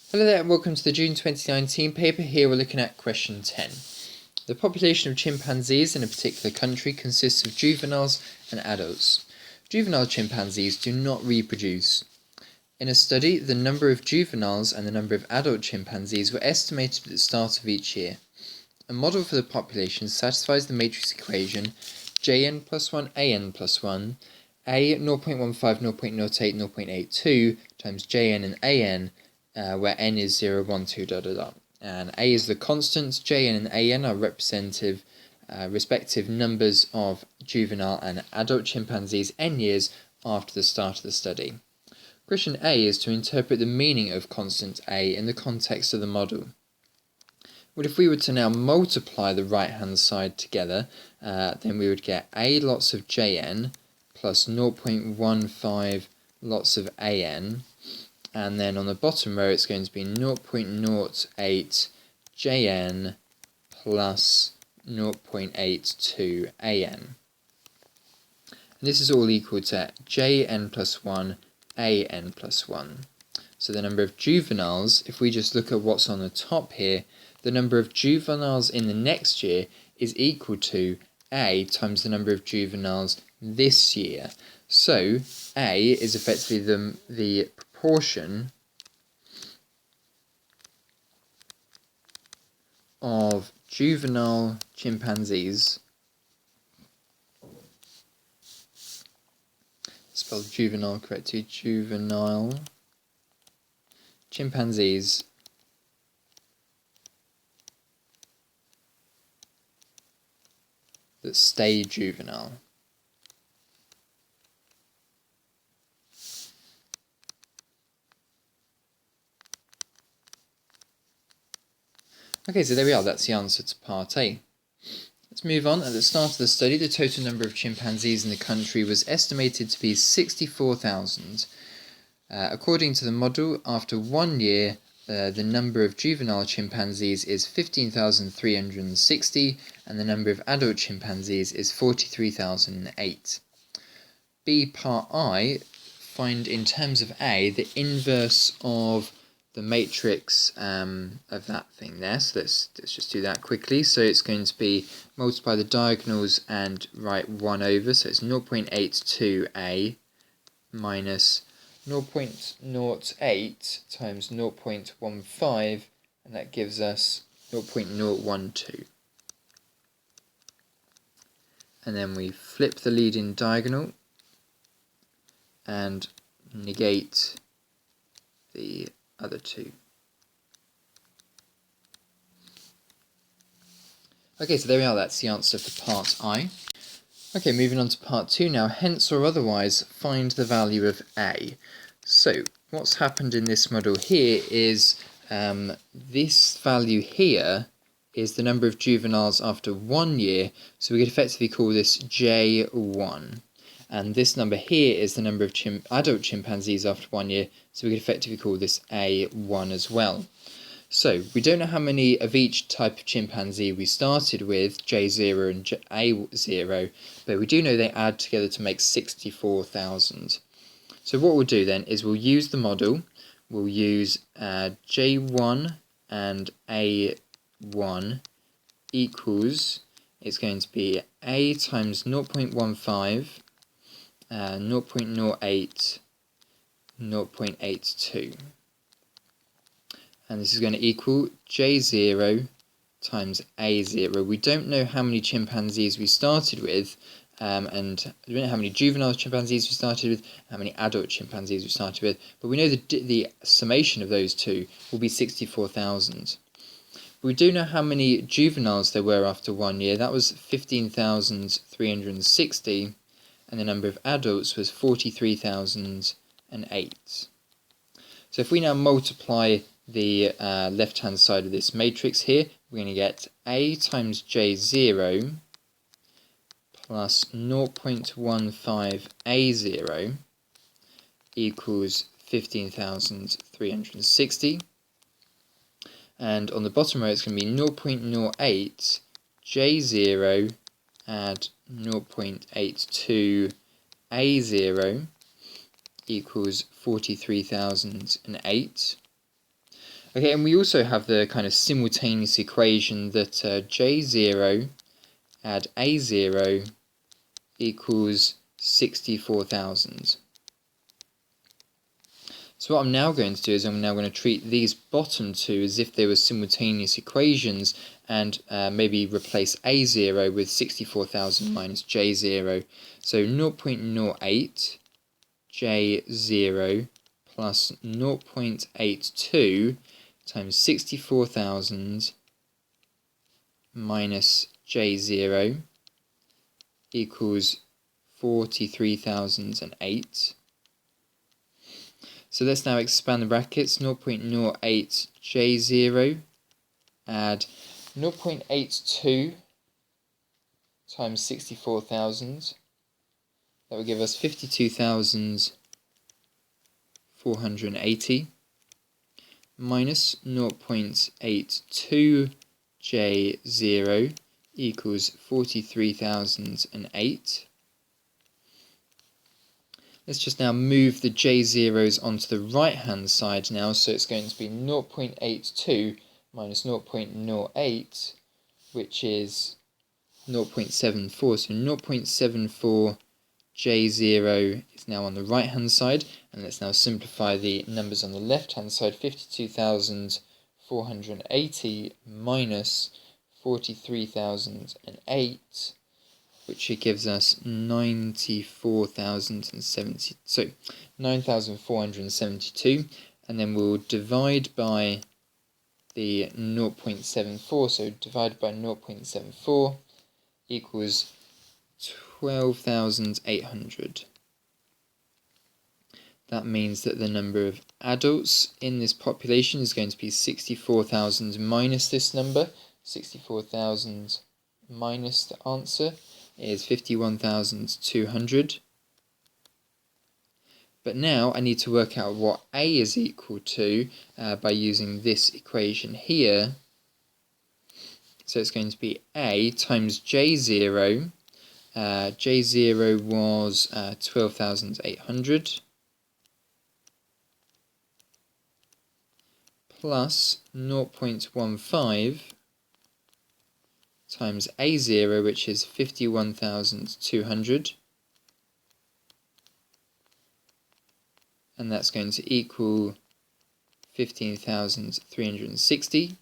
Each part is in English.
Hello there and welcome to the June 2019 paper. Here we're looking at question 10. The population of chimpanzees in a particular country consists of juveniles and adults. Juvenile chimpanzees do not reproduce. In a study, the number of juveniles and the number of adult chimpanzees were estimated at the start of each year. A model for the population satisfies the matrix equation Jn plus 1 An plus 1 A 0.15, 0.08, 0.82 times Jn and An, where n is 0, 1, 2, and a is the constant. Jn and An are representative respective numbers of juvenile and adult chimpanzees n years after the start of the study. Question A is to interpret the meaning of constant a in the context of the model. Well, if we were to now multiply the right hand side together, then we would get a lots of Jn plus 0.15 lots of An, and then on the bottom row it's going to be 0.08 Jn plus 0.82 An. And this is all equal to Jn plus 1 An plus 1. So the number of juveniles, if we just look at what's on the top here, the number of juveniles in the next year is equal to A times the number of juveniles this year. So A is effectively the proportion of juvenile chimpanzees, spell juvenile correctly, juvenile chimpanzees that stay juvenile. Okay, so there we are, that's the answer to part A. Let's move on. At the start of the study, the total number of chimpanzees in the country was estimated to be 64,000. According to the model, after 1 year, the number of juvenile chimpanzees is 15,360 and the number of adult chimpanzees is 43,008. B, part I, find in terms of A the inverse of the matrix of that thing there. So let's just do that quickly. So it's going to be multiply the diagonals and write 1 over. So it's 0.82a minus 0.08 times 0.15, and that gives us 0.012. And then we flip the leading diagonal and negate the other two. Okay, so there we are, that's the answer for part I. Okay, moving on to part 2 now. Hence or otherwise, find the value of A. So, what's happened in this model here is this value here is the number of juveniles after 1 year, so we could effectively call this J1. And this number here is the number of adult chimpanzees after 1 year, so we could effectively call this A1 as well. So, we don't know how many of each type of chimpanzee we started with, J0 and A0, but we do know they add together to make 64,000. So what we'll do then is we'll use the model, we'll use J1 and A1 equals, it's going to be A times 0.15, 0.08, 0.82. And this is going to equal J0 times A0. We don't know how many chimpanzees we started with, and we don't know how many juvenile chimpanzees we started with, how many adult chimpanzees we started with, but we know the summation of those two will be 64,000. We do know how many juveniles there were after 1 year. That was 15,360, and the number of adults was 43,008. So if we now multiply the left-hand side of this matrix here, we're going to get A times J0 plus 0.15 A0 equals 15,360. And on the bottom row, it's going to be 0.08 J0 add 0.82 A0 equals 43,008. Okay, and we also have the kind of simultaneous equation that J0 add A0 equals 64,000. So what I'm now going to do is I'm now going to treat these bottom two as if they were simultaneous equations, and maybe replace A0 with 64,000 minus J0. So 0.08 J0 plus 0.82 times 64,000 minus J0 equals 43,008. So let's now expand the brackets. 0.08 J0 add 0.82 times 64,000. That will give us 52,480 minus 0.82 J0 equals 43,008. Let's just now move the J0s onto the right hand side now, so it's going to be 0.82 minus 0.08, which is 0.74. So 0.74 J0 is now on the right hand side, and let's now simplify the numbers on the left hand side. 52,480 minus 43,008, which gives us 9,472, and then we'll divide by the 0.74, so divided by 0.74 equals 12,800. That means that the number of adults in this population is going to be 64,000 minus this number. 64,000 minus the answer is 51,200. But now I need to work out what A is equal to by using this equation here. So it's going to be A times J0. J0 was 12,800 plus 0.15 times A0, which is 51,200, and that's going to equal 15,360.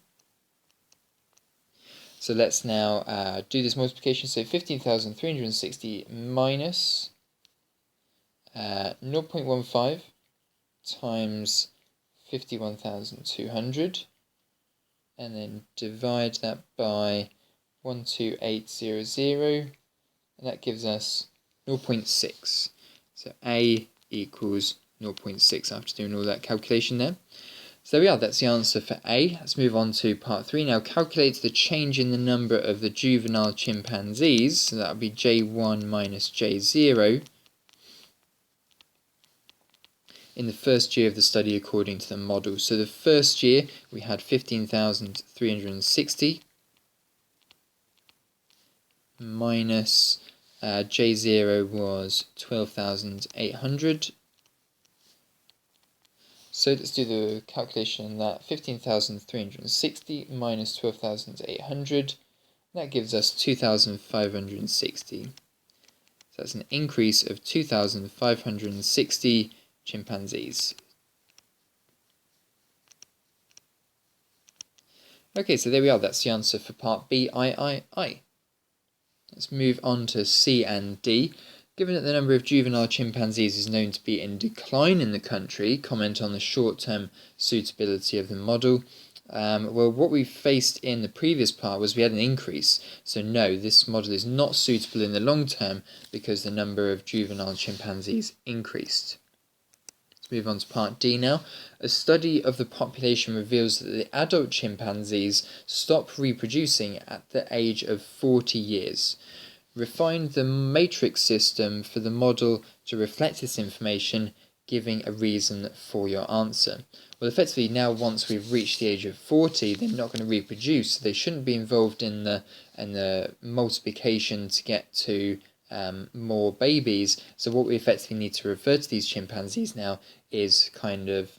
So let's now do this multiplication. So 15,360 minus 0.15 times 51,200, and then divide that by 12800, and that gives us 0.6. So A equals 0.6 after doing all that calculation there. So there we are, that's the answer for A. Let's move on to part 3 now. Calculate the change in the number of the juvenile chimpanzees. So that would be J1 minus J0 in the first year of the study according to the model. So the first year we had 15,360 minus J0 was 12,800. So let's do the calculation on that. 15,360 minus 12,800. That gives us 2,560. So that's an increase of 2,560 chimpanzees. Okay, so there we are. That's the answer for part B, I. Let's move on to C and D. Given that the number of juvenile chimpanzees is known to be in decline in the country, comment on the short-term suitability of the model. Well, what we faced in the previous part was we had an increase. So no, this model is not suitable in the long term because the number of juvenile chimpanzees increased. Let's move on to part D now. A study of the population reveals that the adult chimpanzees stop reproducing at the age of 40 years. Refine the matrix system for the model to reflect this information, giving a reason for your answer. Well, effectively now once we've reached the age of 40, they're not going to reproduce, so they shouldn't be involved in the multiplication to get to more babies. So what we effectively need to refer to these chimpanzees now is kind of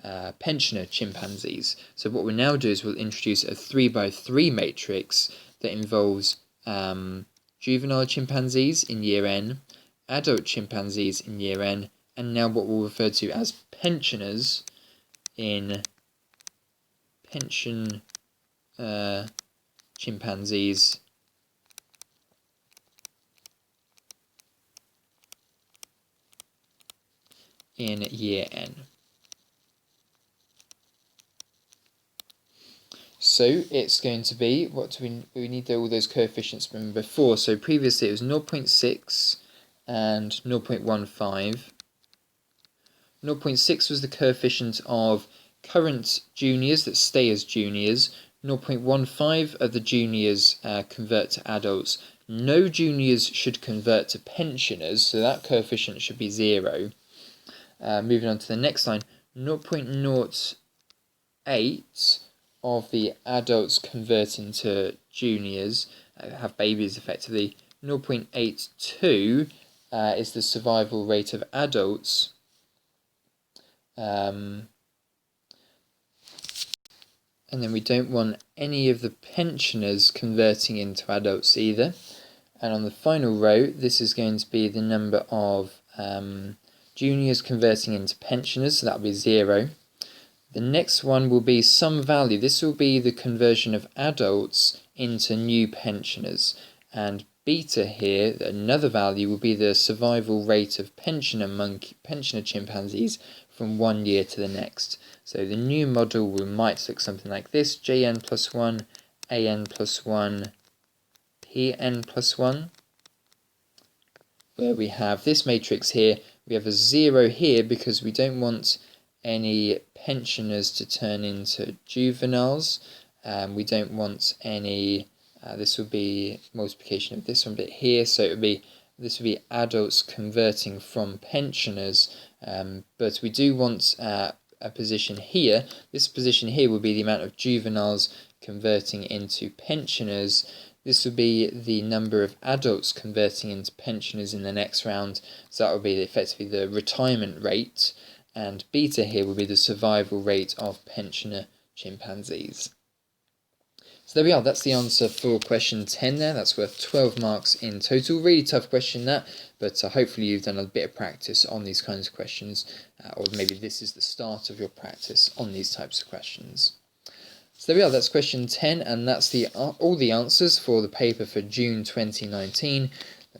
pensioner chimpanzees. So what we'll now do is we'll introduce a 3x3 matrix that involves juvenile chimpanzees in year N, adult chimpanzees in year N, and now what we'll refer to as pensioners in pension chimpanzees in year N. So it's going to be, what do we need all those coefficients from before. So previously it was 0.6 and 0.15. 0.6 was the coefficient of current juniors that stay as juniors. 0.15 of the juniors convert to adults. No juniors should convert to pensioners, so that coefficient should be 0. Moving on to the next line, 0.08 of the adults convert into juniors, have babies effectively. 0.82 is the survival rate of adults. And then we don't want any of the pensioners converting into adults either. And on the final row, this is going to be the number of juniors converting into pensioners, so that will be 0. The next one will be some value. This will be the conversion of adults into new pensioners. And beta here, another value, will be the survival rate of pensioner chimpanzees from 1 year to the next. So the new model might look something like this: Jn plus 1, An plus 1, Pn plus 1. Where we have this matrix here, we have a 0 here because we don't want any pensioners to turn into juveniles. We don't want any, this would be multiplication of this one bit here, so this would be adults converting from pensioners, but we do want a position here. This position here would be the amount of juveniles converting into pensioners. This would be the number of adults converting into pensioners in the next round, so that would be effectively the retirement rate. And beta here will be the survival rate of pensioner chimpanzees. So there we are, that's the answer for question 10 there. That's worth 12 marks in total. Really tough question that, but hopefully you've done a bit of practice on these kinds of questions, or maybe this is the start of your practice on these types of questions. So there we are, that's question 10, and that's all the answers for the paper for June 2019.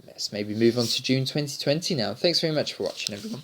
Let's maybe move on to June 2020 now. Thanks very much for watching, everyone.